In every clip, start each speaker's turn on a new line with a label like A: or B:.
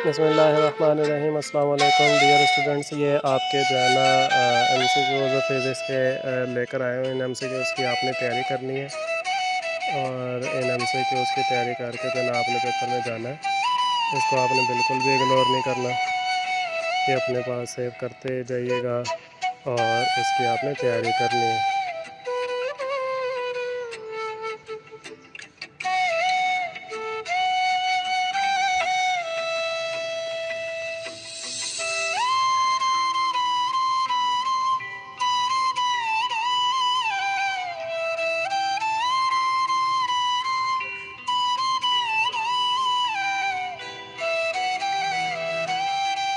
A: बिस्मिल्लाहिर्रहमानिर्रहीम। अस्सलाम वालेकुम डियर स्टूडेंट्स। ये आपके जो है ना MCQs और फिज़िक्स के लेकर आए हुए इन MCQs की आपने तैयारी करनी है और इन MCQs की तैयारी करके जो है ना आपने पेपर में जाना है। इसको आपने बिल्कुल भी इग्नोर नहीं करना, ये अपने पास सेव करते जाइएगा और इसकी आपने तैयारी करनी है।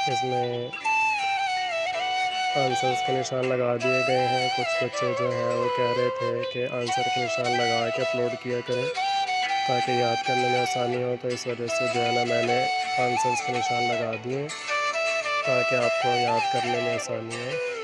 A: इसमें आंसर्स के निशान लगा दिए गए हैं। कुछ बच्चे जो हैं वो कह रहे थे कि आंसर के निशान लगा के अपलोड किया करें ताकि याद करने में आसानी हो, तो इस वजह से जो है ना मैंने आंसर्स के निशान लगा दिए ताकि आपको याद करने में आसानी हो।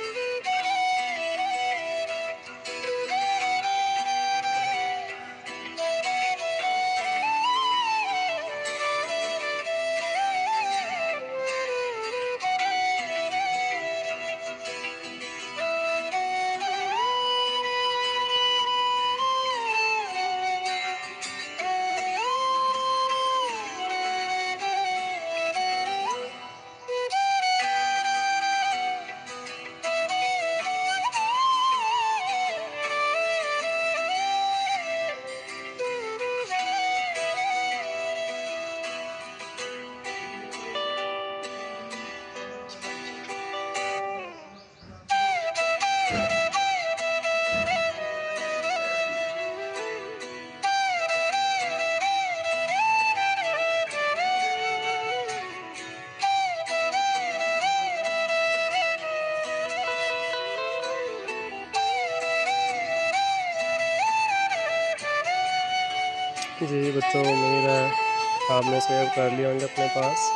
A: जी बच्चों, उम्मीद है आपने सेव कर लिए होंगे अपने पास।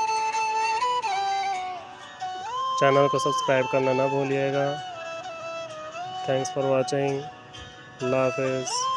A: चैनल को सब्सक्राइब करना ना भूलिएगा। Thanks for watching. अल्लाह हाफिज़।